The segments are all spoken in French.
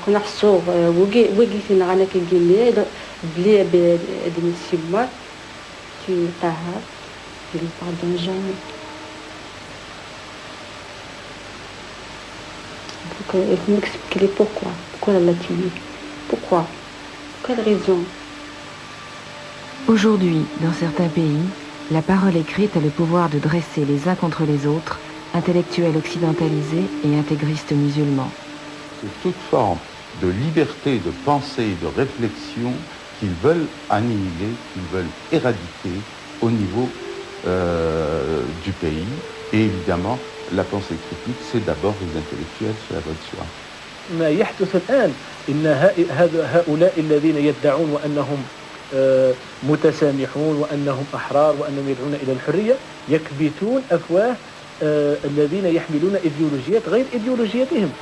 كنا حسوا وكي فينا غانا كيجي بلي بن السمار في طه في pardon jamais donc il faut m'expliquer pourquoi elle l'a tué, pourquoi, quelle raison. Aujourd'hui, dans certains pays, la parole écrite a le pouvoir de dresser les uns contre les autres intellectuels occidentalisés et intégristes musulmans. C'est toute forme de liberté de pensée et de réflexion qu'ils veulent annihiler, qu'ils veulent éradiquer au niveau du pays. Et évidemment, la pensée critique, c'est d'abord les intellectuels, cela va de soi. ما يحدث الآن إن هؤلاء الذين يدعون وأنهم متسامحون وأنهم أحرار وأنهم يدعون إلى الحرية يكبتون أفواه الذين يحملون إيديولوجيات غير إيديولوجياتهم.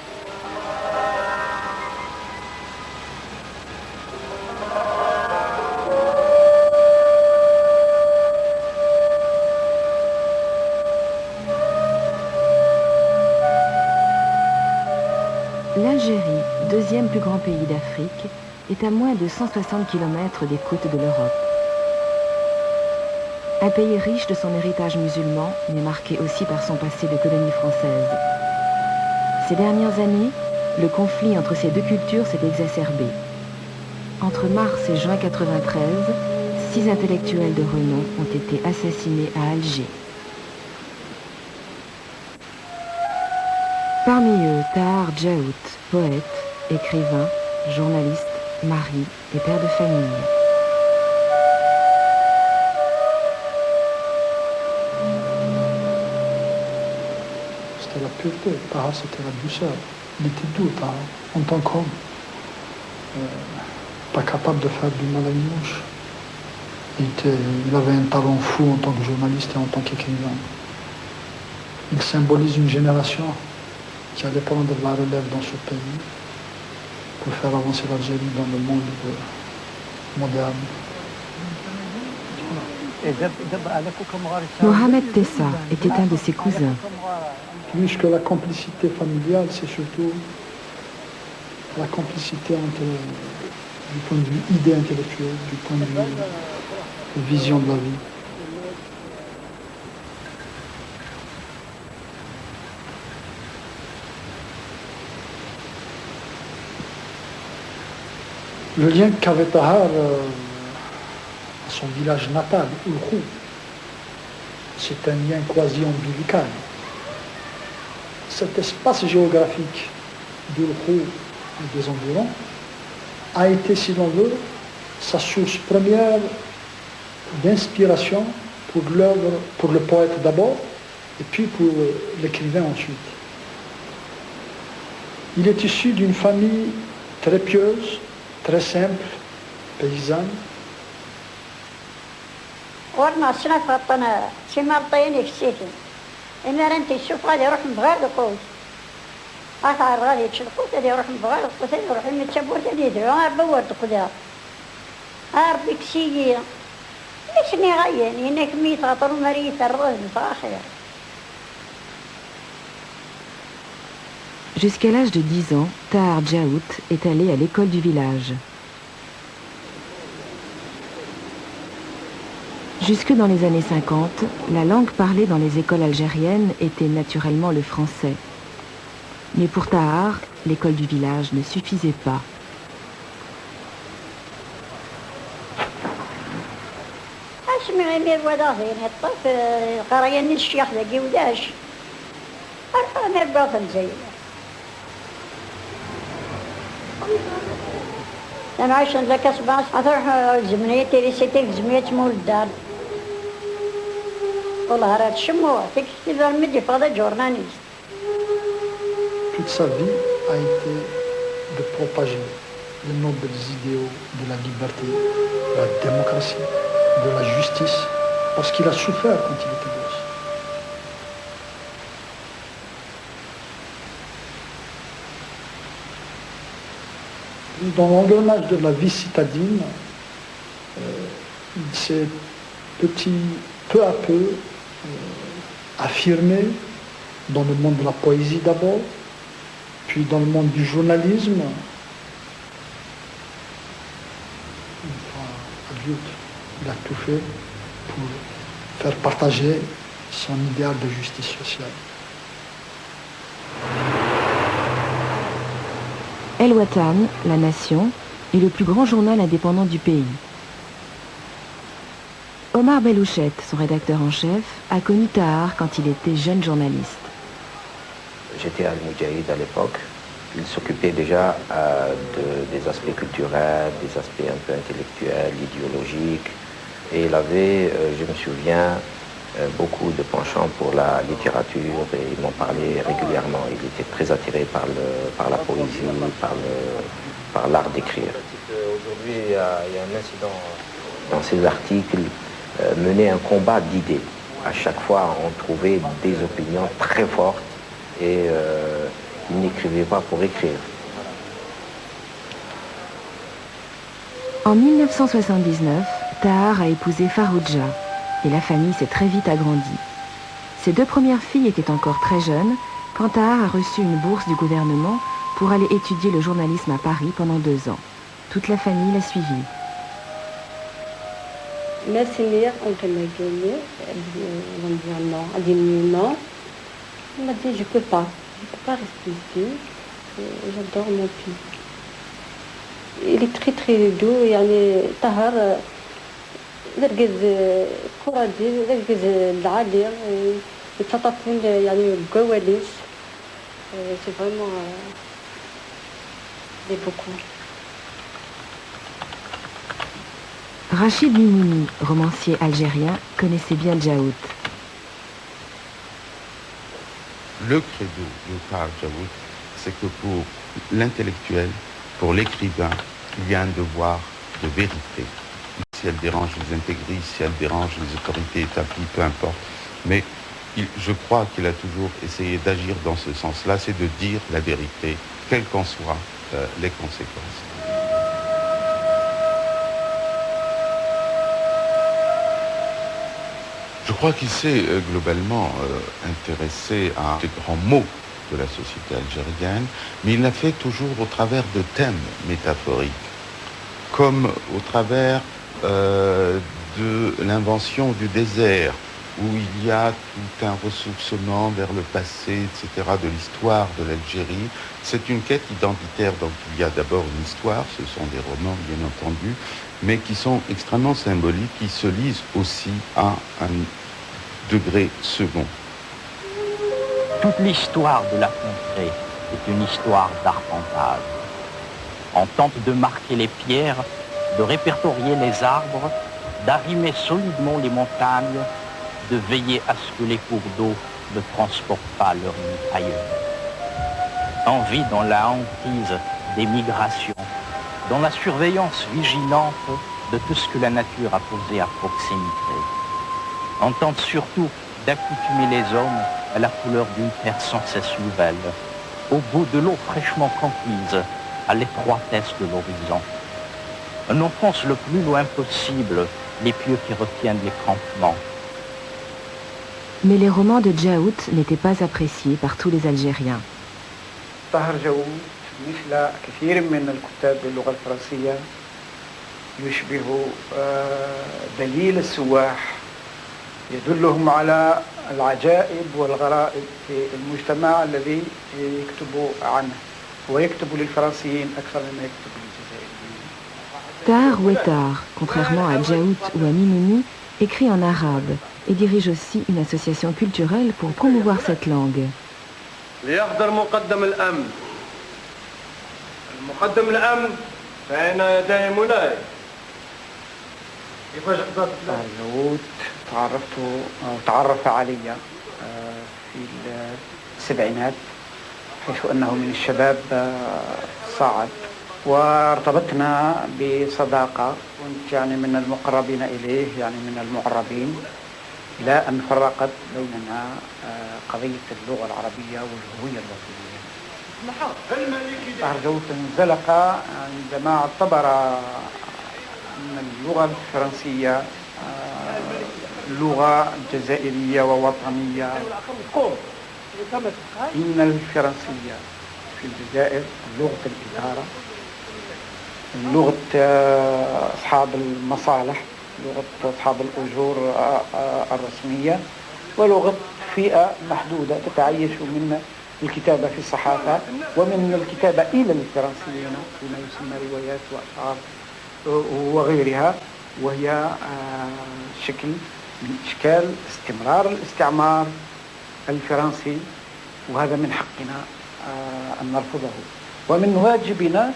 L'Algérie, deuxième plus grand pays d'Afrique, est à moins de 160 km des côtes de l'Europe. Un pays riche de son héritage musulman, mais marqué aussi par son passé de colonie française. Ces dernières années, le conflit entre ces deux cultures s'est exacerbé. Entre mars et juin 1993, 6 intellectuels de renom ont été assassinés à Alger. Parmi eux, Tahar Djaout, poète, écrivain, journaliste, mari et père de famille. C'était la pureté, Tahar c'était la douceur. Il était doux, Tahar, en tant qu'homme. Pas capable de faire du mal à une mouche. Il avait un talent fou en tant que journaliste et en tant qu'écrivain. Il symbolise une génération qui allait prendre la relève dans ce pays pour faire avancer l'Algérie dans le monde moderne. Mohamed Tessa était un de ses cousins. Plus que la complicité familiale, c'est surtout la complicité du point de vue idée intellectuelle, du point de vue vision de la vie. Le lien qu'avait Tahar à son village natal, Ulkhou, c'est un lien quasi ombilical. Cet espace géographique d'Ulkhou et des environs a été, si l'on veut, sa source première d'inspiration pour l'œuvre, pour le poète d'abord, et puis pour l'écrivain ensuite. Il est issu d'une famille très pieuse, très simple, paysanne. ورنا صنف غطنا سيما الطيني في السيتي إما رانتي تشوف غادي يروح مبغار القوت أثار غادي تشلقوت غادي يروح مبغار القوت غادي يروح من التبور غادي يدعو بوار القدا ربي كسيي ليش غاين إنك ميت غطر مريت الرز متأخر. Jusqu'à l'âge de 10 ans, Tahar Djaout est allé à l'école du village. Jusque dans les années 50, la langue parlée dans les écoles algériennes était naturellement le français. Mais pour Tahar, l'école du village ne suffisait pas. أنا عايشة عند الكسبة أروح الزمنية تيريسيتي الزمنية مول الدار والله راه تشموا تكتب المدي فهذا جورناليست. Toute sa vie a été de propager les nobles idéaux de la liberté, de la démocratie, de la justice, parce qu'il a souffert quand il était gosse. Dans l'engrenage de la vie citadine, il s'est peu à peu affirmé dans le monde de la poésie d'abord, puis dans le monde du journalisme, adulte, il a tout fait pour faire partager son idéal de justice sociale. El Watan, La Nation, est le plus grand journal indépendant du pays. Omar Belouchet, son rédacteur en chef, a connu Tahar quand il était jeune journaliste. J'étais à Al-Moudjahid à l'époque. Il s'occupait déjà des aspects culturels, des aspects un peu intellectuels, idéologiques. Et il avait, je me souviens, beaucoup de penchant pour la littérature et il m'en parlait régulièrement. Il était très attiré par la poésie, par l'art d'écrire. Aujourd'hui, il y a un incident. Dans ses articles, menait un combat d'idées. À chaque fois, on trouvait des opinions très fortes et il n'écrivait pas pour écrire. En 1979, Tahar a épousé Farouja et la famille s'est très vite agrandie. Ses deux premières filles étaient encore très jeunes quand Tahar a reçu une bourse du gouvernement pour aller étudier le journalisme à Paris pendant 2 ans. Toute la famille l'a suivi. Merci mère, on m'a gagné, on m'a dit non, elle dit non. Elle m'a dit je peux pas rester ici, j'adore mon fils. Il est très très doux, يعني طهر لرقز كرادي لرقز العالي يتطفل يعني الكواليس c'est vraiment beaucoup. Rachid Mimouni, romancier algérien, connaissait bien Djaout. Le credo de Tahar Djaout, c'est que pour l'intellectuel, pour l'écrivain, il y a un devoir de vérité. Si elle dérange les intégristes, si elle dérange les autorités établies, peu importe. Mais je crois qu'il a toujours essayé d'agir dans ce sens-là, c'est de dire la vérité, quelles qu'en soient les conséquences. Je crois qu'il s'est globalement intéressé à des grands mots de la société algérienne, mais il l'a fait toujours au travers de thèmes métaphoriques, comme au travers de l'invention du désert, où il y a tout un ressourcement vers le passé, etc., de l'histoire de l'Algérie. C'est une quête identitaire, donc il y a d'abord une histoire, ce sont des romans, bien entendu, mais qui sont extrêmement symboliques, qui se lisent aussi à un degré second. Toute l'histoire de la contrée est une histoire d'arpentage. On tente de marquer les pierres, de répertorier les arbres, d'arrimer solidement les montagnes, de veiller à ce que les cours d'eau ne transportent pas leur nid ailleurs. On vit dans la hantise des migrations, dans la surveillance vigilante de tout ce que la nature a posé à proximité. On tente surtout d'accoutumer les hommes à la couleur d'une terre sans cesse nouvelle, au bout de l'eau fraîchement conquise, à l'étroitesse de l'horizon. On enfonce le plus loin possible les pieux qui retiennent les campements. Mais les romans de Djaout n'étaient pas appréciés par tous les Algériens. طاهر جاوود مثل كثير من الكتاب باللغة الفرنسية يشبه دليل السواح يدلهم على العجائب والغرائب في المجتمع الذي يكتب عنه ويكتب للفرنسيين أكثر مما يكتب للجزائريين. Tahar Ouettar, contrairement à Djaout ou à Mimouni, écrit en arabe et dirige aussi une association culturelle pour promouvoir cette langue. ليحضر مقدم الأمن. المقدم الأمن بين يدي مولاي. كيفاش حضرت داوود تعرف علي في السبعينات حيث أنه من الشباب صاعد وارتبطنا بصداقة كنت يعني من المقربين إليه يعني من المعربين إلى أن فرقت بيننا قضية اللغة العربية والهوية الوطنية. أرجوت انزلق عندما اعتبر أن اللغة الفرنسية لغة جزائرية ووطنية. إن الفرنسية في الجزائر لغة الإدارة لغة أصحاب المصالح، لغة أصحاب الأجور الرسمية، ولغة فئة محدودة تتعيش من الكتابة في الصحافة ومن الكتابة إلى الفرنسيين فيما يسمى روايات وأشعار وغيرها، وهي شكل من أشكال استمرار الاستعمار الفرنسي، وهذا من حقنا أن نرفضه ومن واجبنا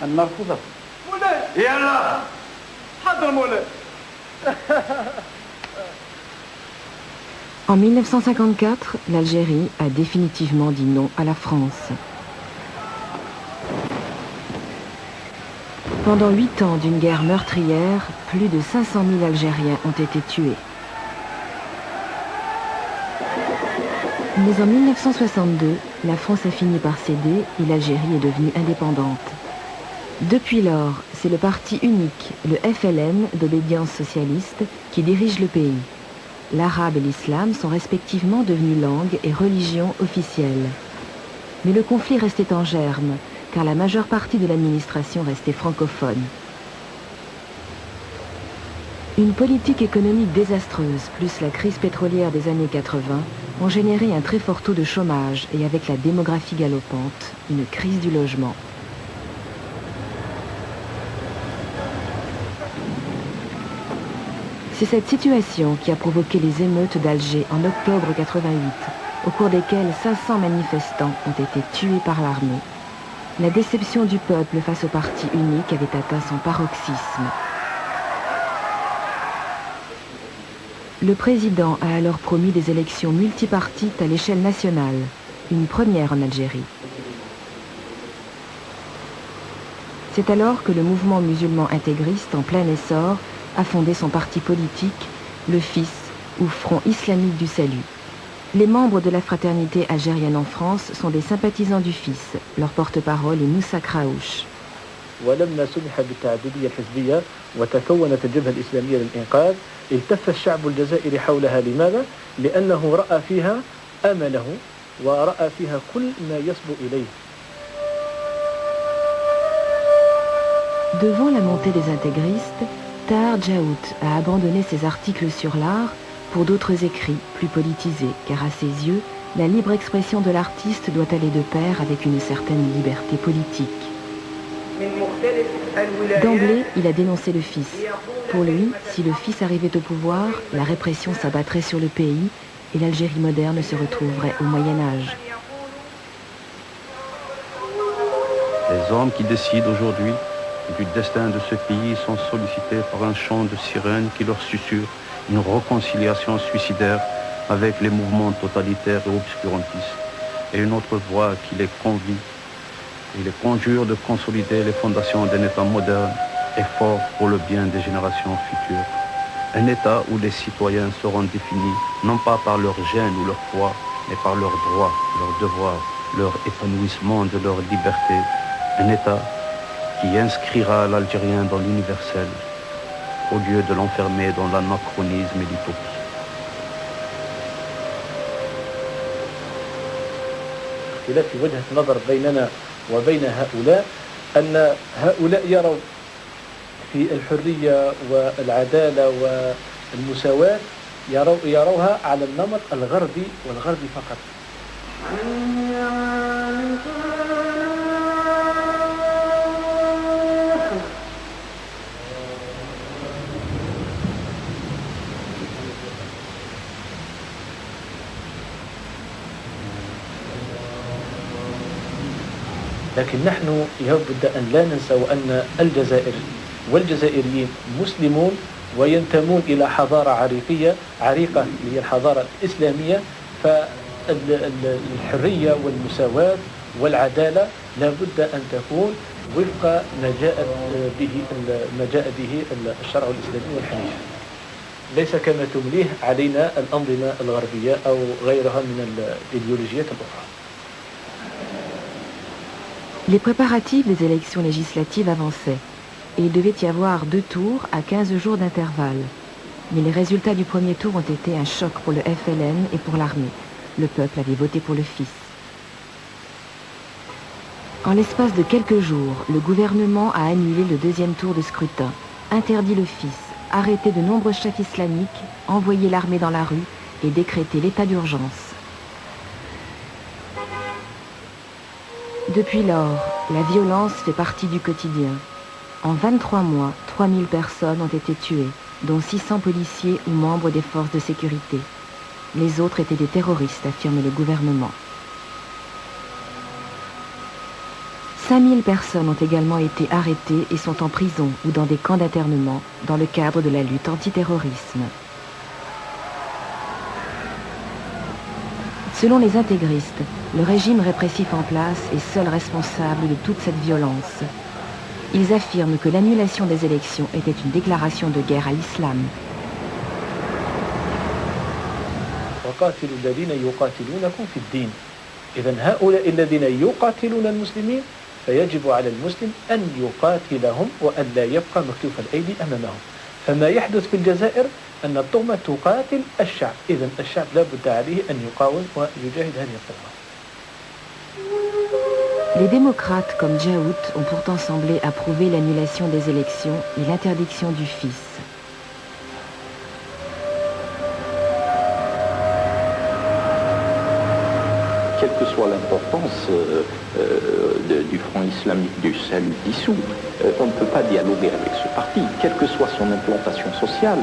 أن نرفضه. يلا حضر مولاي. En 1954, l'Algérie a définitivement dit non à la France. Pendant 8 ans d'une guerre meurtrière, plus de 500 000 Algériens ont été tués. Mais en 1962, la France a fini par céder et l'Algérie est devenue indépendante. Depuis lors, c'est le parti unique, le FLN d'obédience socialiste, qui dirige le pays. L'arabe et l'islam sont respectivement devenus langue et religion officielle. Mais le conflit restait en germe, car la majeure partie de l'administration restait francophone. Une politique économique désastreuse, plus la crise pétrolière des années 80, ont généré un très fort taux de chômage et avec la démographie galopante, une crise du logement. C'est cette situation qui a provoqué les émeutes d'Alger en octobre 88, au cours desquelles 500 manifestants ont été tués par l'armée. La déception du peuple face au parti unique avait atteint son paroxysme. Le président a alors promis des élections multipartites à l'échelle nationale, une première en Algérie. C'est alors que le mouvement musulman intégriste en plein essor a fondé son parti politique, le FIS, ou Front islamique du salut. Les membres de la fraternité algérienne en France sont des sympathisants du FIS. Leur porte-parole est Moussa Kraouch. ولما سمح بالتعددية الحزبية وتكونت الجبهة الإسلامية للإنقاذ التف الشعب الجزائري حولها. لماذا؟ لأنه رأى فيها أمله ورأى فيها كل ما يصبو إليه. Devant la montée des intégristes, Tahar Djaout a abandonné ses articles sur l'art pour d'autres écrits plus politisés, car à ses yeux, la libre expression de l'artiste doit aller de pair avec une certaine liberté politique. D'emblée, il a dénoncé le FIS. Pour lui, si le FIS arrivait au pouvoir, la répression s'abattrait sur le pays et l'Algérie moderne se retrouverait au Moyen-Âge. Les hommes qui décident aujourd'hui du destin de ce pays sont sollicités par un chant de sirène qui leur susurre une réconciliation suicidaire avec les mouvements totalitaires et obscurantistes, et une autre voix qui les convie et les conjure de consolider les fondations d'un État moderne et fort pour le bien des générations futures. Un État où les citoyens seront définis non pas par leur gêne ou leur foi, mais par leurs droits, leurs devoirs, leur épanouissement de leur liberté. Un État qui inscrira l'Algérien dans l'universel au lieu de l'enfermer dans l'anachronisme et l'utopie. اختلاف في وجهة النظر بيننا وبين هؤلاء أن هؤلاء يروا في الحرية والعدالة والمساواة يروها على النمط الغربي والغربي فقط. لكن نحن يجب أن لا ننسى أن الجزائر والجزائريين مسلمون وينتمون إلى حضارة عريقة هي الحضارة الإسلامية، فالحرية والمساواة والعدالة لا بد أن تكون وفق ما جاء به الشرع الإسلامي والحنيف، ليس كما تمليه علينا الأنظمة الغربية أو غيرها من الإيديولوجيات الأخرى. Les préparatifs des élections législatives avançaient et il devait y avoir 2 tours à 15 jours d'intervalle. Mais les résultats du premier tour ont été un choc pour le FLN et pour l'armée. Le peuple avait voté pour le FIS. En l'espace de quelques jours, le gouvernement a annulé le deuxième tour de scrutin, interdit le fils, arrêté de nombreux chefs islamiques, envoyé l'armée dans la rue et décrété l'état d'urgence. Depuis lors, la violence fait partie du quotidien. En 23 mois, 3000 personnes ont été tuées, dont 600 policiers ou membres des forces de sécurité. Les autres étaient des terroristes, affirme le gouvernement. 5000 personnes ont également été arrêtées et sont en prison ou dans des camps d'internement dans le cadre de la lutte antiterrorisme. Selon les intégristes, le régime répressif en place est seul responsable de toute cette violence. Ils affirment que l'annulation des élections était une déclaration de guerre à l'islam. وقاتلوا الذين يقاتلونكم في الدين. إذن هؤلاء الذين يقاتلون المسلمين فيجب على المسلم أن يقاتلهم وأن لا يبقى مكتوف الأيدي أمامهم. فما يحدث في الجزائر أن الطغمة تقاتل الشعب. إذن الشعب لا بد عليه أن يقاوم ويجاهد هذه الطغمة. Les démocrates comme Djaout ont pourtant semblé approuver l'annulation des élections et l'interdiction du fils. Quelle que soit l'importance du Front islamique du salut dissous, on ne peut pas dialoguer avec ce parti, quelle que soit son implantation sociale,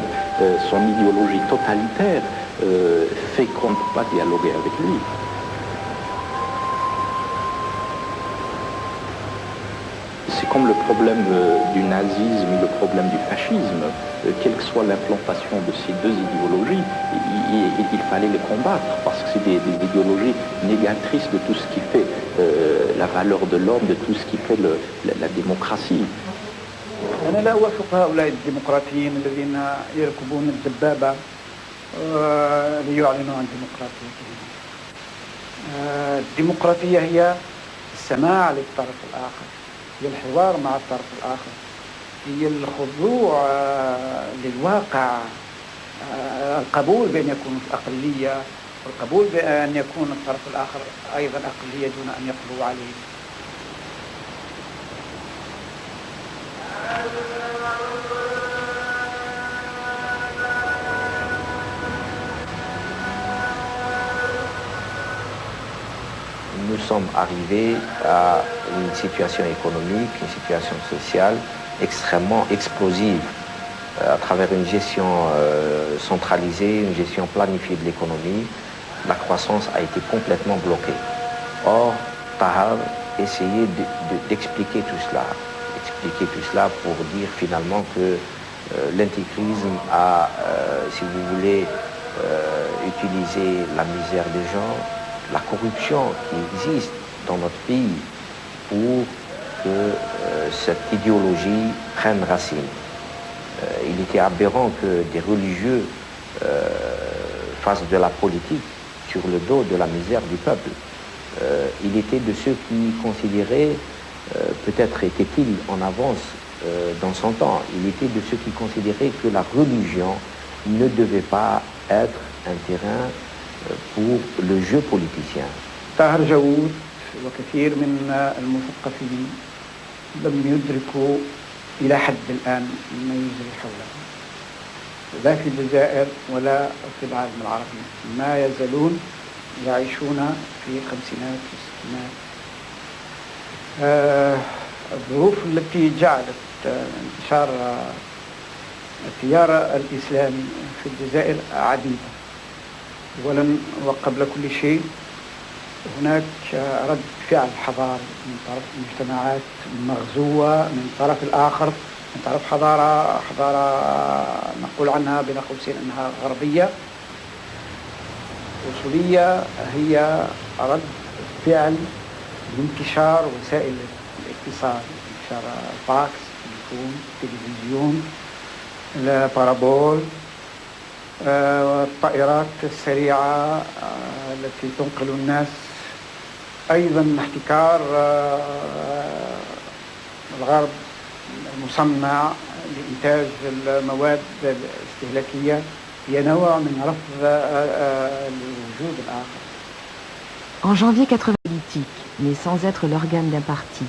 son idéologie totalitaire, fait qu'on ne peut pas dialoguer avec lui. C'est comme le problème du nazisme et le problème du fascisme. Quelle que soit l'implantation de ces deux idéologies, il fallait les combattre parce que c'est des idéologies négatrices de tout ce qui fait la valeur de l'homme, de tout ce qui fait la démocratie. أنا لا أوافق هؤلاء الديمقراطيين الذين يركبون الدبابة ليعلنوا عن ديمقراطيتهم. الديمقراطية هي السماع للطرف الآخر، هي الحوار مع الطرف الآخر، هي الخضوع للواقع، القبول بأن يكون أقلية والقبول بأن يكون الطرف الآخر أيضا أقلية دون أن يقبلوا عليه. Nous sommes arrivés à une situation économique, une situation sociale extrêmement explosive à travers une gestion centralisée, une gestion planifiée de l'économie. La croissance a été complètement bloquée. Or, Tahar essayait d'expliquer tout cela pour dire finalement que l'intégrisme a, si vous voulez, utilisé la misère des gens, la corruption qui existe dans notre pays pour que cette idéologie prenne racine. Il était aberrant que des religieux fassent de la politique sur le dos de la misère du peuple. Il était de ceux qui considéraient, peut-être était-il en avance dans son temps, il était de ceux qui considéraient que la religion ne devait pas être un terrain pour le jeu politicien. طاهر جاوود وكثير من المثقفين لم يدركوا إلى حد الآن ما يجري حولهم، لا في الجزائر ولا في العالم العربي، ما يزالون يعيشون في خمسينات وستينات. الظروف التي جعلت انتشار التيار الإسلامي في الجزائر عديدة. أولا وقبل كل شيء هناك رد فعل حضاري من طرف المجتمعات المغزوة، من طرف الآخر من طرف حضارة نقول عنها بين قوسين أنها غربية وصولية، هي رد فعل لانتشار وسائل الاتصال، انتشار الفاكس، التليفون، التلفزيون، البارابول، الطائرات السريعة التي تنقل الناس، أيضا احتكار الغرب المصنع لإنتاج المواد الاستهلاكية، هي نوع من رفض الوجود الآخر. En janvier 1990, politique, mais sans être l'organe d'un parti.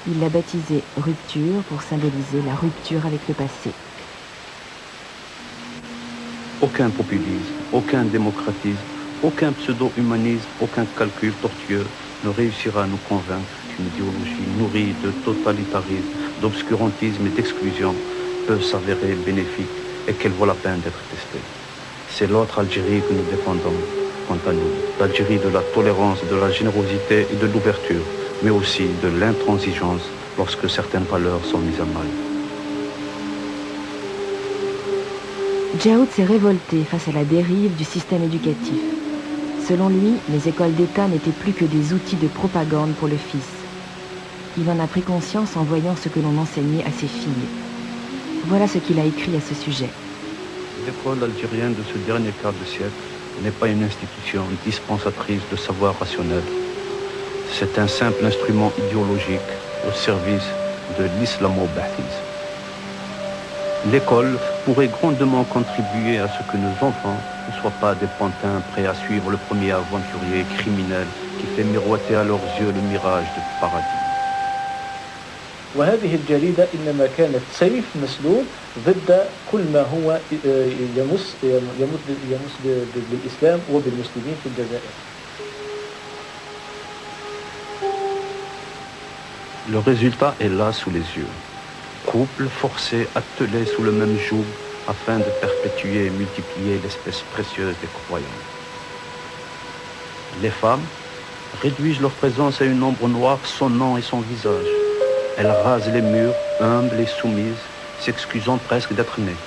Il l'a baptisée Rupture pour symboliser la rupture avec le passé. Aucun populisme, aucun démocratisme, aucun pseudo-humanisme, aucun calcul tortueux ne réussira à nous convaincre qu'une idéologie nourrie de totalitarisme, d'obscurantisme et d'exclusion peut s'avérer bénéfique et qu'elle vaut la peine d'être testée. C'est l'autre Algérie que nous défendons, quant à nous, l'Algérie de la tolérance, de la générosité et de l'ouverture, mais aussi de l'intransigeance lorsque certaines valeurs sont mises à mal. Djaoud s'est révolté face à la dérive du système éducatif. Selon lui, les écoles d'État n'étaient plus que des outils de propagande pour le fils. Il en a pris conscience en voyant ce que l'on enseignait à ses filles. Voilà ce qu'il a écrit à ce sujet. L'école algérienne de ce dernier quart de siècle n'est pas une institution dispensatrice de savoir rationnel. C'est un simple instrument idéologique au service de l'islamo-ba'thisme. L'école pourrait grandement contribuer à ce que nos enfants ne soient pas des pantins prêts à suivre le premier aventurier criminel qui fait miroiter à leurs yeux le mirage du paradis. وهذه الجريدة إنما كانت سيف مسلول ضد كل ما هو يمس بالإسلام وبالمسلمين في الجزائر. Le résultat est là sous les yeux. Couples forcés, attelés sous le même joug afin de perpétuer et multiplier l'espèce précieuse des croyants. Les femmes réduisent leur présence à une ombre noire, son nom et son visage. Elles rasent les murs, humbles et soumises, s'excusant presque d'être nées.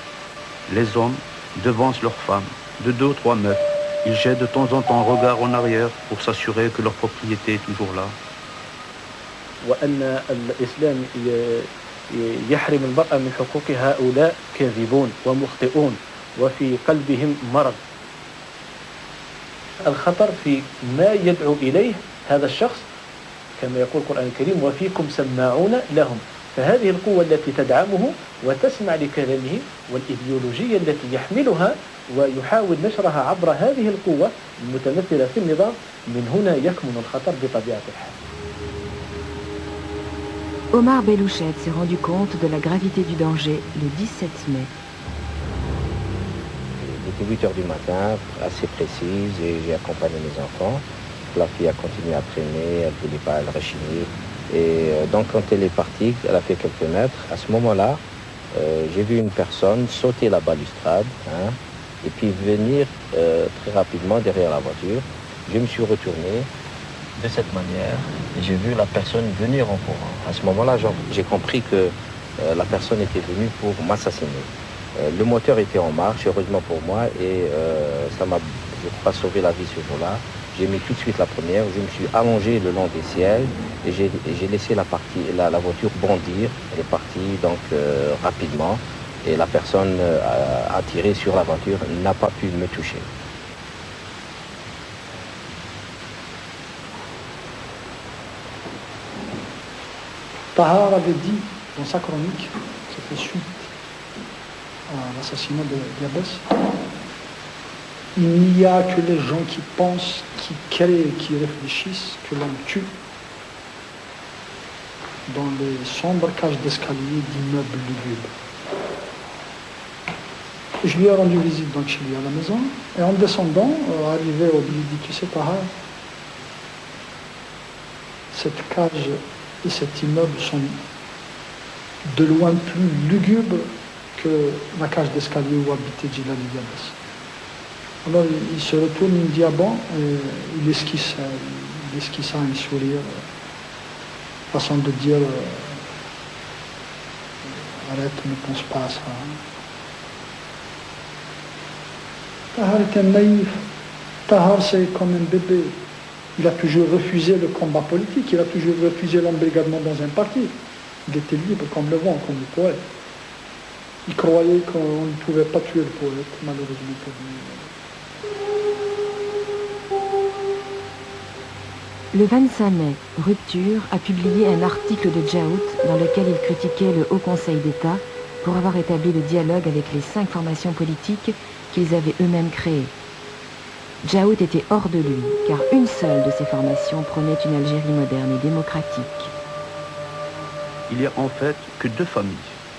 Les hommes devancent leurs femmes de 2 ou 3 mètres. Ils jettent de temps en temps un regard en arrière pour s'assurer que leur propriété est toujours là. وأن الإسلام يحرم المرأة من حقوقها هؤلاء كاذبون ومخطئون وفي قلبهم مرض. الخطر في ما يدعو إليه هذا الشخص كما يقول القرآن الكريم وفيكم سماعون لهم. فهذه القوة التي تدعمه وتسمع لكلامه والإيديولوجية التي يحملها ويحاول نشرها عبر هذه القوة المتمثلة في النظام، من هنا يكمن الخطر بطبيعة الحال. Omar Belouched s'est rendu compte de la gravité du danger le 17 mai. Il était 8 heures du matin, assez précise, et j'ai accompagné mes enfants. La fille a continué à traîner, elle ne voulait pas, elle rechignait. Et donc quand elle est partie, elle a fait quelques mètres. À ce moment-là, j'ai vu une personne sauter la balustrade, et puis venir très rapidement derrière la voiture. Je me suis retourné de cette manière et j'ai vu la personne venir en courant. À ce moment-là, j'ai compris que la personne était venue pour m'assassiner. Le moteur était en marche, heureusement pour moi, et ça m'a, je crois, sauvé la vie ce jour-là. J'ai mis tout de suite la première, je me suis allongé le long des sièges et j'ai laissé la voiture bondir. Elle est partie donc rapidement et la personne a tiré sur la voiture, n'a pas pu me toucher. Tahar avait dit dans sa chronique, qui fait suite à l'assassinat de Diabès, il n'y a que les gens qui pensent, qui créent, qui réfléchissent, que l'on tue dans les sombres cages d'escalier d'immeubles lugubres. Je lui ai rendu visite donc chez lui à la maison, et en descendant, arrivé au billet, dit, tu sais Tahar, cette cage et cet immeuble sont de loin plus lugubres que la cage d'escalier où habitait Djilali Diabès. Alors il se retourne, il me dit ah bon, il esquisse un sourire, façon de dire arrête, ne pense pas à ça. Tahar était naïf, Tahar c'est comme un bébé. Il a toujours refusé le combat politique, il a toujours refusé l'embrigadement dans un parti. Il était libre comme le vent, comme le poète. Il croyait qu'on ne pouvait pas tuer le poète, malheureusement pour lui. Le 25 mai, Rupture a publié un article de Djaoud dans lequel il critiquait le Haut Conseil d'État pour avoir établi le dialogue avec les 5 formations politiques qu'ils avaient eux-mêmes créées. Djaout était hors de lui, car une seule de ses formations prônait une Algérie moderne et démocratique. Il y a en fait que deux familles,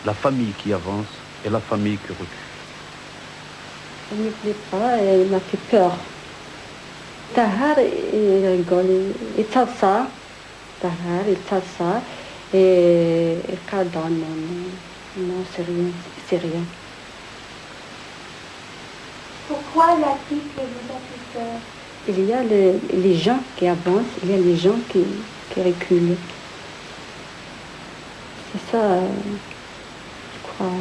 la famille qui avance et la famille qui recule. Il ne me plaît pas et il m'a fait peur. Tahar, il rigole, il tape ça. Tahar, il tape ça. Et il cadonne. Non, c'est rien, c'est rien. Pourquoi la fille que vous a fait peur? Il y a les gens qui avancent, il y a les gens qui reculent. C'est ça, je crois,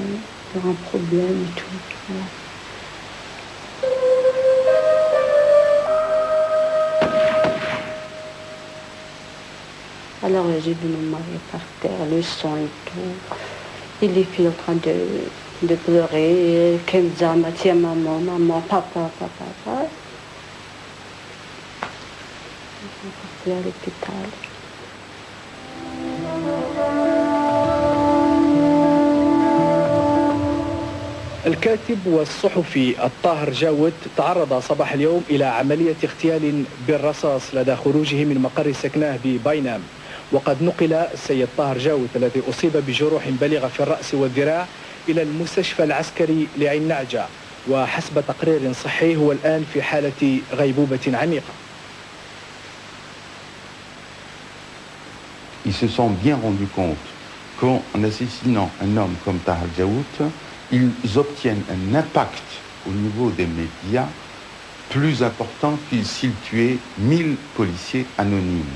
il y aura un problème et tout. Voilà. Alors j'ai vu mon mari par terre, le sang et tout. Et les filles en train de pleurer. Kenza m'a dit maman, maman, papa, papa, papa. On est parti à l'hôpital. الكاتب والصحفي الطاهر جاوت تعرض صباح اليوم إلى عملية اغتيال بالرصاص لدى خروجه من مقر سكناه بباينام. وقد نقل السيد طاهر جاوت الذي أصيب بجروح بلغة في الرأس والذراع إلى المستشفى العسكري لعين نعجة، وحسب تقرير صحي هو الآن في حالة غيبوبة عميقة. Ils se sont bien rendus compte qu'en assassinant un homme comme Tahar Djaout, ils obtiennent un impact au niveau des médias plus important qu'ils s'ils tuaient 1000 policiers anonymes.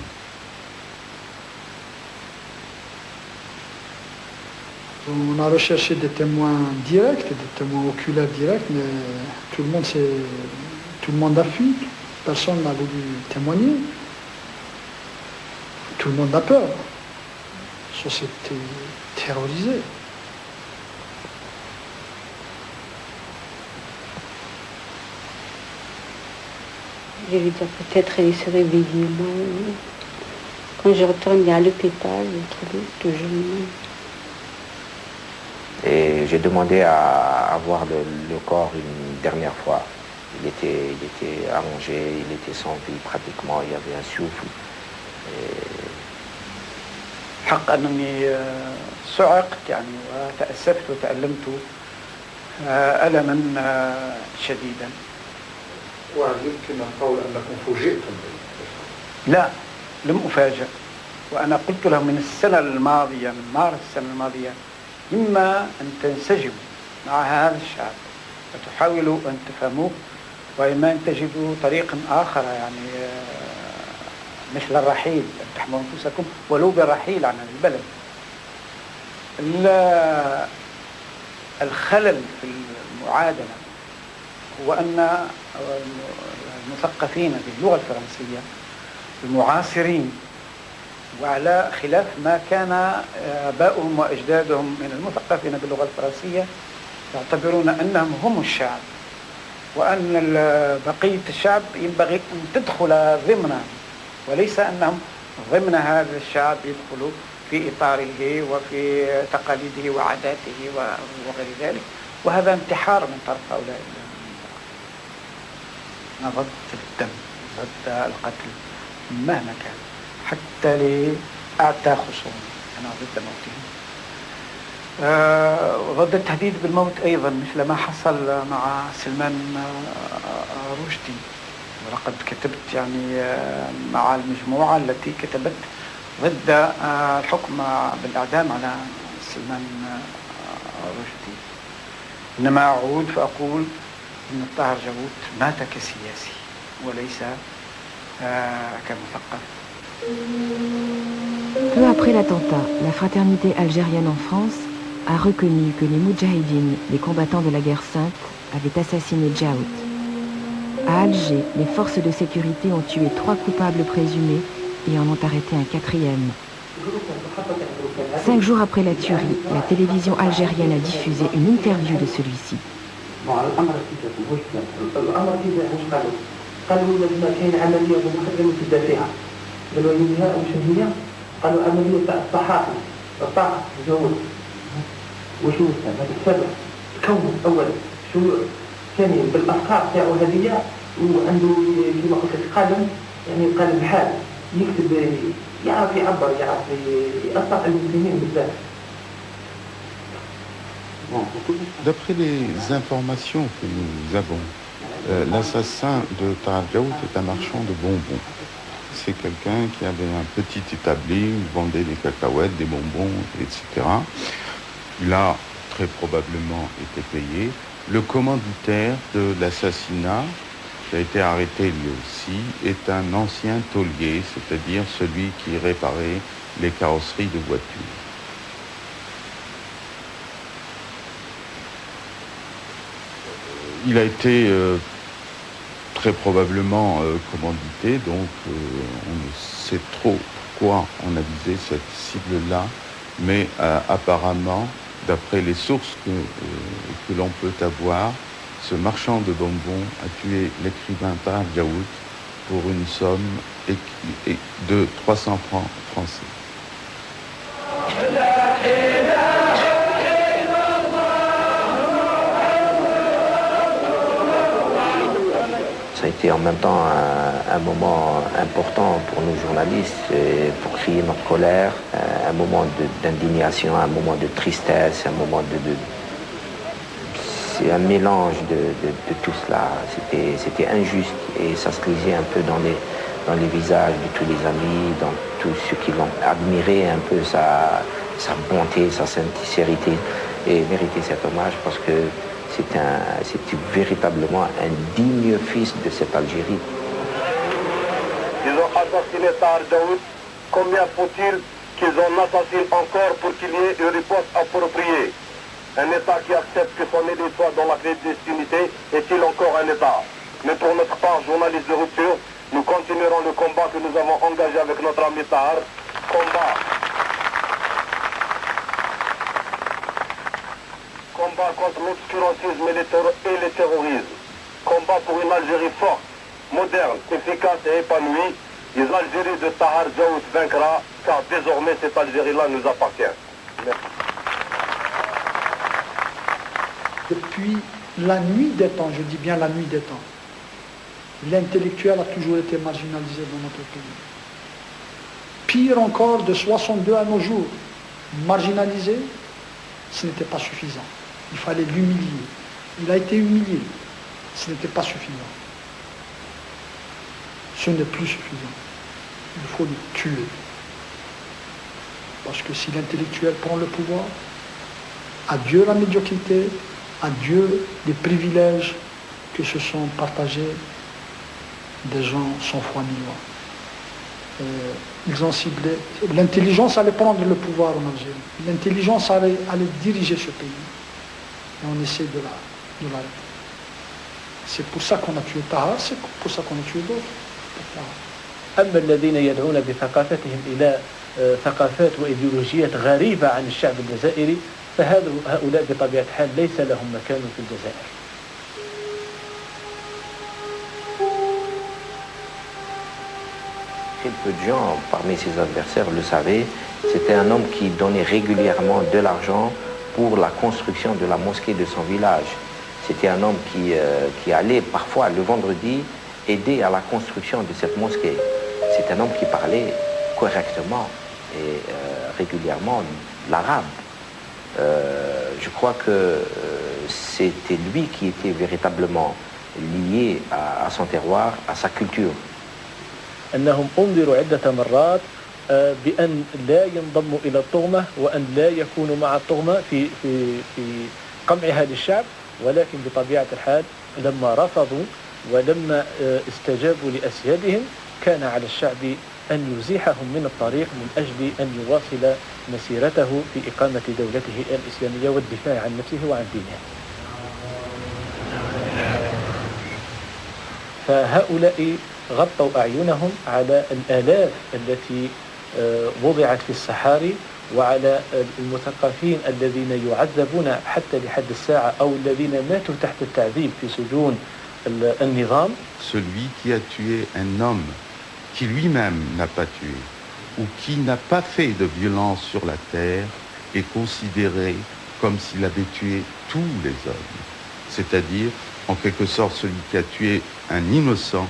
On a recherché des témoins directs, des témoins oculaires directs, mais tout le monde a fui. Personne n'a voulu témoigner. Tout le monde a peur. La société terrorisée. Je lui dis peut-être il se réveille. Moi, quand je retourne à l'hôpital, je trouve toujours. Et j'ai demandé à voir le corps une dernière fois. Il était allongé, il était sans vie pratiquement, il y avait un souffle. الحق أنني صعقت يعني وتأسفت وتألمت ألما شديدا. ويمكن القول أنكم فوجئتم لا، لم أفاجأ، وأنا قلت لهم من السنة الماضية، من مارس السنة الماضية، إما أن تنسجموا مع هذا الشعب وتحاولوا أن تفهموه، وإما أن تجدوا طريقا آخر يعني مثل الرحيل، أن تحموا أنفسكم ولو بالرحيل عن البلد. الخلل في المعادلة هو أن المثقفين باللغة الفرنسية المعاصرين، وعلى خلاف ما كان آباؤهم وأجدادهم من المثقفين باللغة الفرنسية، يعتبرون أنهم هم الشعب، وأن بقية الشعب ينبغي أن تدخل ضمنه، وليس أنهم ضمن هذا الشعب يدخلوا في إطاره وفي تقاليده وعاداته وغير ذلك، وهذا انتحار من طرف هؤلاء. أنا ضد الدم، ضد القتل مهما كان، حتى لأعتى خصومي أنا ضد موتهم. ضد التهديد بالموت أيضا مثل ما حصل مع سلمان رشدي، ولقد كتبت يعني مع المجموعة التي كتبت ضد الحكم بالإعدام على سلمان رشدي. إنما أعود فأقول إن الطاهر جاوت مات كسياسي وليس كمثقف. Peu après l'attentat, la fraternité algérienne en France a reconnu que les Moudjahidines, les combattants de la guerre sainte, avaient assassiné Djaout. À Alger, les forces de sécurité ont tué 3 coupables présumés et en ont arrêté un 4e. 5 jours après la tuerie, la télévision algérienne a diffusé une interview de celui-ci. قالوا عملية الصحافي الطاقة الجوية وشو هذا السبب تكون أولا شيوع ثانيا بالأفكار تاعو هذه وعنده كما قلت لك قلم، يعني قلم حاد يكتب، يعرف يعبر، يعرف يأثر على المسلمين بالذات. D'après les informations que nous avons, l'assassin de Tahar Djaout est un marchand de bonbons. C'est quelqu'un qui avait un petit établi, il vendait des cacahuètes, des bonbons, etc. Il a très probablement été payé. Le commanditaire de l'assassinat, qui a été arrêté lui aussi, est un ancien tôlier, c'est-à-dire celui qui réparait les carrosseries de voitures. Il a été très probablement commandité, donc on ne sait trop pourquoi on a visé cette cible-là, mais apparemment, d'après les sources que l'on peut avoir, ce marchand de bonbons a tué l'écrivain Tahar Djaout pour une somme de 300 francs français. Ça a été en même temps un moment important pour nous journalistes, pour crier notre colère, un moment d'indignation, un moment de tristesse, un moment c'est un mélange de tout cela. C'était injuste et ça se lisait un peu dans les visages de tous les amis, dans tous ceux qui l'ont admiré un peu sa bonté, sa sincérité, et mérité cet hommage parce que c'était véritablement un digne fils de cette Algérie. Ils ont assassiné Tahar Djaout. Combien faut-il qu'ils en assassinent encore pour qu'il y ait une réponse appropriée? Un État qui accepte que son élite soit dans la clandestinité est-il encore un État? Mais pour notre part, journalistes de rupture, nous continuerons le combat que nous avons engagé avec notre ami Tahar. Combat contre l'obscurantisme et le terrorisme. Combat pour une Algérie forte, moderne, efficace et épanouie. Les Algéries de Tahar Djaout vaincra, car désormais cette Algérie-là nous appartient. Merci. Depuis la nuit des temps, je dis bien la nuit des temps, l'intellectuel a toujours été marginalisé dans notre pays. Pire encore, de 62 à nos jours, marginalisé, ce n'était pas suffisant. Il fallait l'humilier. Il a été humilié. Ce n'était pas suffisant. Ce n'est plus suffisant. Il faut le tuer. Parce que si l'intellectuel prend le pouvoir, adieu la médiocrité, adieu les privilèges que se sont partagés des gens sans foi ni loi. Ils ont ciblé. L'intelligence allait prendre le pouvoir en Algérie. L'intelligence allait diriger ce pays. Et on essaie de l'arrêter. C'est pour ça qu'on a tué Tahar, c'est pour ça qu'on a tué d'autres. أما الذين يدعون بثقافتهم إلى ثقافات وإيديولوجيات غريبة عن الشعب الجزائري فهؤلاء بطبيعة الحال ليس لهم مكان في الجزائر. Très peu de gens parmi ses adversaires le savaient. C'était un homme qui donnait régulièrement de l'argent pour la construction de la mosquée de son village. C'était un homme qui allait parfois le vendredi aider à la construction de cette mosquée. C'est un homme qui parlait correctement et régulièrement l'arabe. Je crois que c'était lui qui était véritablement lié à son terroir, à sa culture. أنهم أنذروا عدة مرات بأن لا ينضموا إلى الطغمة وأن لا يكونوا مع الطغمة في قمعها للشعب، ولكن بطبيعة الحال لما رفضوا ولما استجابوا لأسيادهم كان على الشعب أن يزيحهم من الطريق من أجل أن يواصل مسيرته في إقامة دولته الإسلامية والدفاع عن نفسه وعن دينه. فهؤلاء غطوا أعينهم على الآلاف التي وضعت في الصحاري وعلى المثقفين الذين يعذبون حتى لحد الساعة أو الذين ماتوا تحت التعذيب في سجون النظام. Celui qui a tué un homme qui lui-même n'a pas tué ou qui n'a pas fait de violence sur la terre est considéré comme s'il avait tué tous les hommes, c'est-à-dire en quelque sorte celui qui a tué un innocent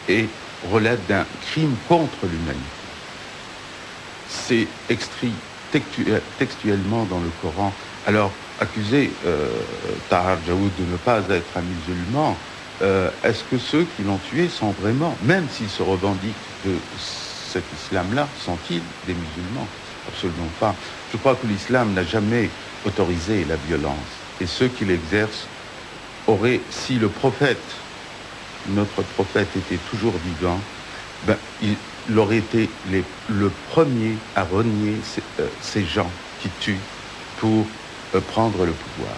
et relève d'un crime contre l'humanité. C'est écrit textuellement dans le Coran. Alors, accuser Tahar Jaoud de ne pas être un musulman, est-ce que ceux qui l'ont tué sont vraiment, même s'ils se revendiquent de cet islam-là, sont-ils des musulmans? Absolument pas. Je crois que l'islam n'a jamais autorisé la violence. Et ceux qui l'exercent auraient, si le prophète, notre prophète était toujours vivant, ben, il aurait été le premier à renier ces gens qui tuent pour prendre le pouvoir.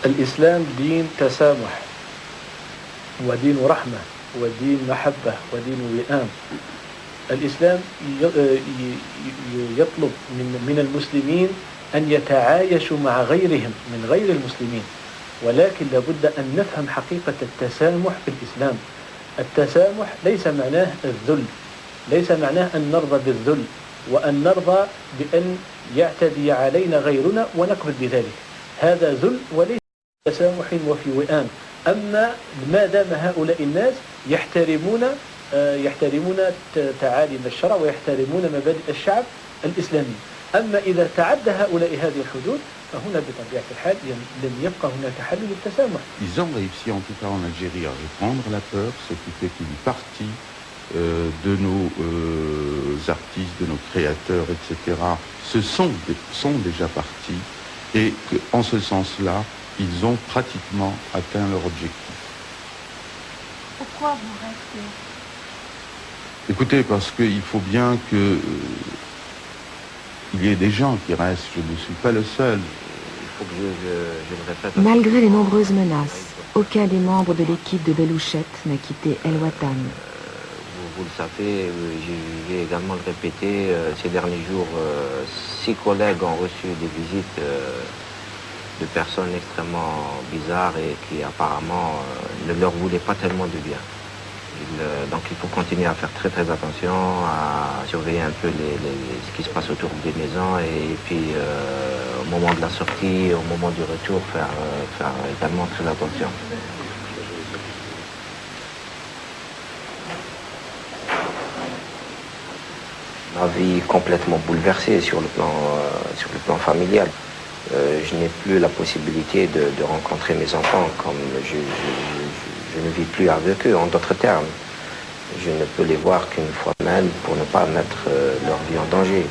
الإسلام دين تسامح ودين رحمة ودين محبة ودين وئام. الإسلام يطلب من المسلمين أن يتعايشوا مع غيرهم من غير المسلمين، ولكن لابد أن نفهم حقيقة التسامح في الإسلام. التسامح ليس معناه الذل، ليس معناه أن نرضى بالذل وأن نرضى بأن يعتدي علينا غيرنا ونقبل بذلك. هذا ذل وليس تسامح وفي وئام. أما ما دام هؤلاء الناس يحترمون تعاليم الشرع ويحترمون مبادئ الشعب الإسلامي. أما إذا تعدى هؤلاء هذه الحدود فهنا بطبيعة الحال لم يبقى هناك حل للتسامح. Ils ont réussi en tout cas en Algérie à répandre la peur, ce qui fait qu'une partie de nos artistes, de nos créateurs, etc., sont déjà partis et qu'en ce sens-là, ils ont pratiquement atteint leur objectif. Pourquoi vous restez? Écoutez, parce qu'il faut bien que il y ait des gens qui restent, je ne suis pas le seul. Il faut que je le répète. Malgré les nombreuses menaces, aucun des membres de l'équipe de Belouchette n'a quitté El Watan. Vous le savez, je vais également le répéter, ces derniers jours, 6 collègues ont reçu des visites de personnes extrêmement bizarres et qui apparemment ne leur voulaient pas tellement de bien. Donc il faut continuer à faire très très attention, à surveiller un peu ce qui se passe autour des maisons et puis au moment de la sortie, au moment du retour, faire également très attention. Ma vie complètement bouleversée sur le plan familial. Je n'ai plus la possibilité de rencontrer mes enfants comme je ne vis plus avec eux. En d'autres termes, je ne peux les voir qu'une fois même pour ne pas mettre leur vie en danger.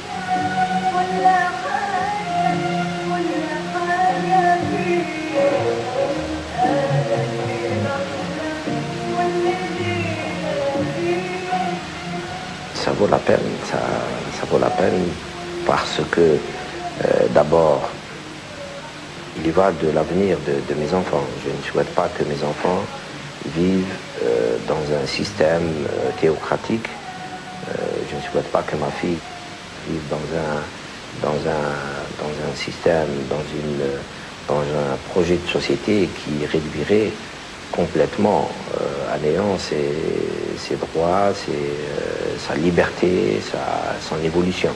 Ça vaut la peine, ça vaut la peine parce que d'abord, il y va de l'avenir de mes enfants. Je ne souhaite pas que mes enfants vivent dans un système théocratique. Je ne souhaite pas que ma fille vive dans un système, dans un projet de société qui réduirait complètement à néant ses droits, sa liberté, son évolution.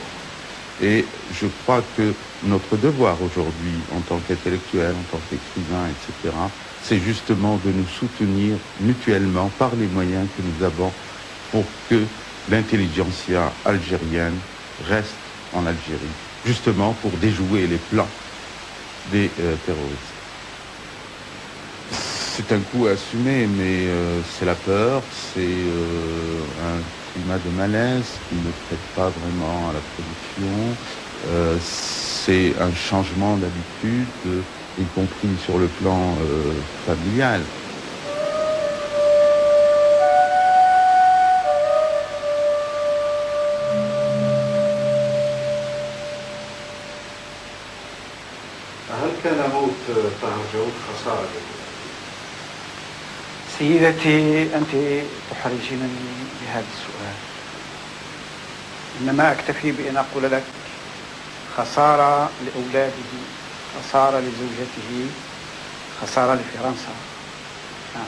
Et je crois que notre devoir aujourd'hui, en tant qu'intellectuels, en tant qu'écrivains, etc., c'est justement de nous soutenir mutuellement par les moyens que nous avons pour que l'intelligentsia algérienne reste en Algérie, justement pour déjouer les plans des terroristes. C'est un coup à assumer, mais c'est la peur, c'est un climat de malaise qui ne prête pas vraiment à la production. C'est un changement d'habitude, y compris sur le plan familial. هل كان موت طاهر جاود خسارة؟ سيدتي أنت تحرجينني بهذا السؤال، إنما أكتفي بأن أقول لك خسارة لأولاده، خسارة لزوجته، خسارة لفرنسا. نعم.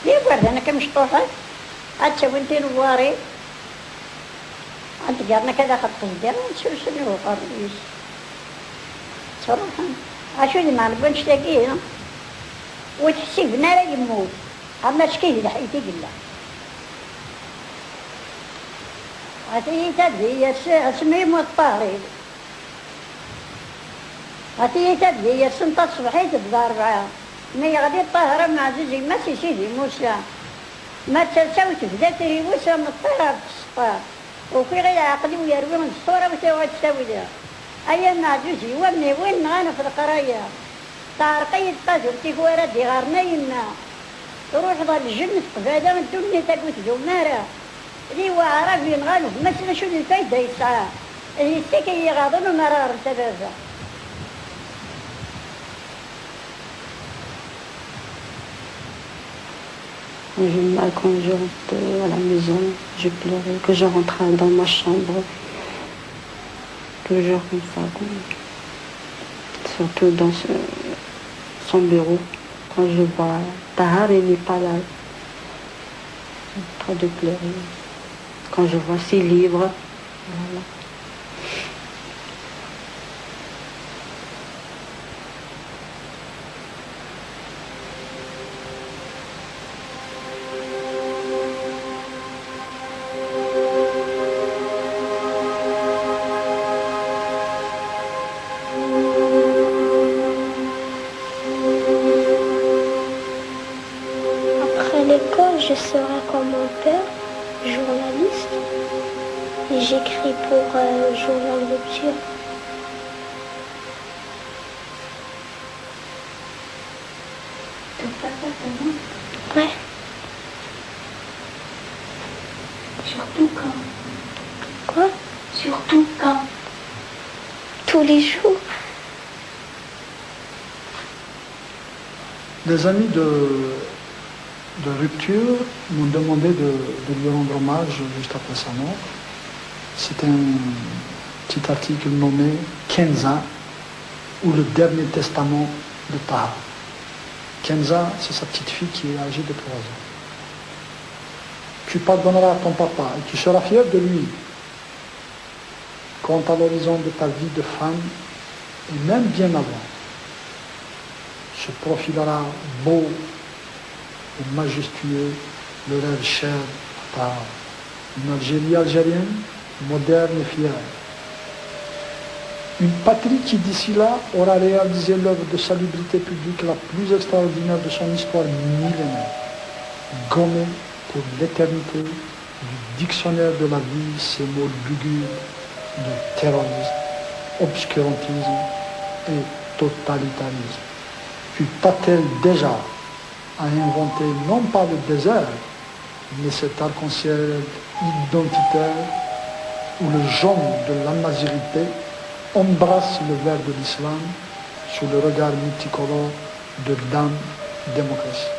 إيه برد أنا كمشطوحة عاد سويتي نواري عاد قالنا كذا خط قدام شنو قريش صراحة عاشو اللي ما نبغيش تلاقيه وتحسبنا لا يموت أما شكيه لحيتي قلا عتيه تدهي اسمي الطاري عتيه تدهي السنطة الصبحية تبدا 4 مي غادي الطاهرة مع زوجي ما سيدي موسى ما تساوي تبدا تريوسها من الطيرة في السطار وفي غير عقلي ويروي من الصورة وتوعد تساوي لها أيام مع زوجي وابني وين غانا في القراية طارقية الطاجر تيكوارا دي غارنا يما تروح ضل الجنة قبادة من الدنيا تقوت جمارة لي وعربي نغانو ما سنا شو الفايدة يسعى يستيكي يغاضن ومرار سبابة J'ai eu mal quand je rentre à la maison, je pleurais, que je rentre dans ma chambre, toujours comme ça, surtout dans son bureau, quand je vois Tahar, il n'est pas là, j'ai en train de pleurer, quand je vois ses livres, voilà. Je serai comme mon père, journaliste, et j'écris pour Journal Rupture. Ouais. Surtout quand? Quoi? Surtout quand? Tous les jours. Des amis de Rupture m'ont demandé de lui rendre hommage juste après sa mort. C'est un petit article nommé Kenza, ou le dernier testament de Tahar. Kenza, c'est sa petite fille qui est âgée de 3 ans. Tu pardonneras à ton papa et tu seras fier de lui. Quant à l'horizon de ta vie de femme, et même bien avant, se profilera beau et majestueux le rêve cher à Tahar. Une Algérie algérienne, moderne et fière. Une patrie qui d'ici là aura réalisé l'œuvre de salubrité publique la plus extraordinaire de son histoire millénaire, gommée pour l'éternité du dictionnaire de la vie ces mots lugubres de terrorisme, obscurantisme et totalitarisme. Puis pas-t-elle déjà à inventer non pas le désert, mais cet arc-en-ciel identitaire où le jaune de la nazirité embrasse le vert de l'islam sous le regard multicolore de Dame démocratie.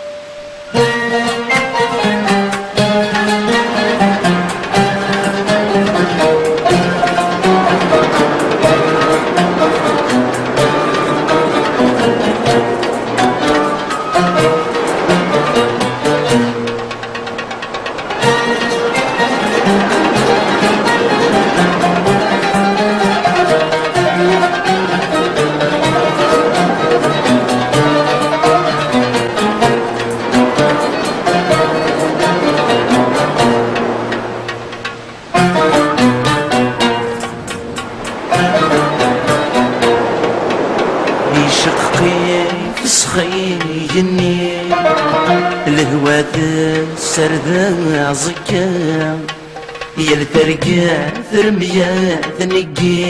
سرذا عزكا يلترقى ثرميا ثنقي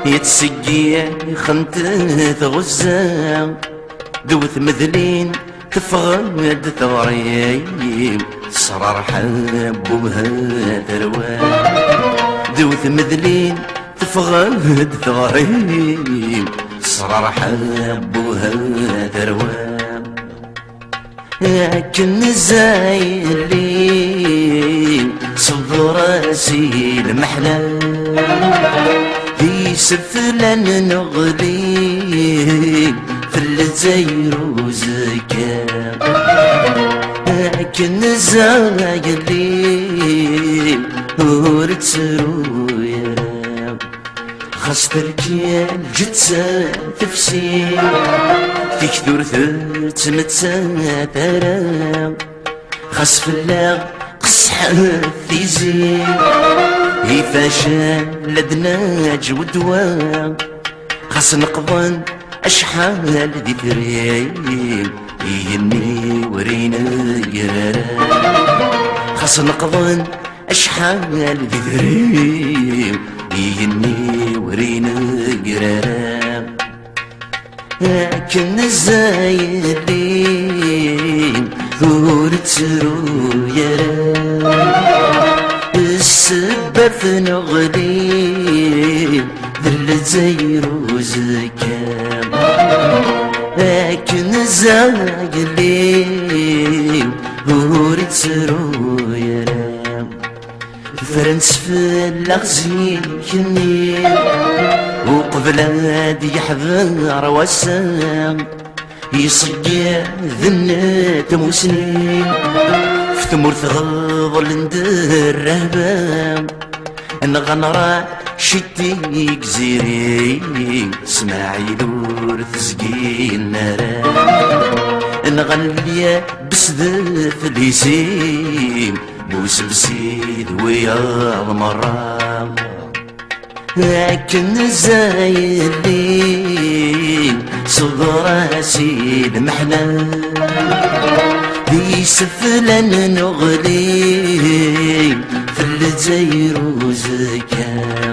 يتسقي خنت غزا دوث مذلين تفغد ثغريم صرار حب ومها ثروان دوث مذلين تفغد ثغريم صرار حب ومها ثروان لكن زايلي صب راسي المحلى في سفلان نغلي في الجزائر وزكا لكن زايلي ورتسرو يا خاص تركيا الجتسة تفسير تكثر تمتسا ترى خاص فلا قصح في زين يفاشا لدنا جودوا خاص نقضن أشحال ذي فريم يهني ورينا يرارا خاص نقضن أشحال ذي فريم يهني ورينا يرارا لكن الزايدين ورتسرو يرا السبب في نغلي ذل زيرو زكام لكن الزايدين ورتسرو يرا فرنس في الأغزي كني وقبل هادي يحضر وسام يصقى ذنات مسنين في تمور ثغض لندر رهبام ان غنرا شتيك زيري سماعي دور تسقي النرام ان غنليا بسذف ليسيم بوس بسيد وياض مرام لكن زايلين صدر سيد محنا في سفلن نغلي في الجزائر وزكام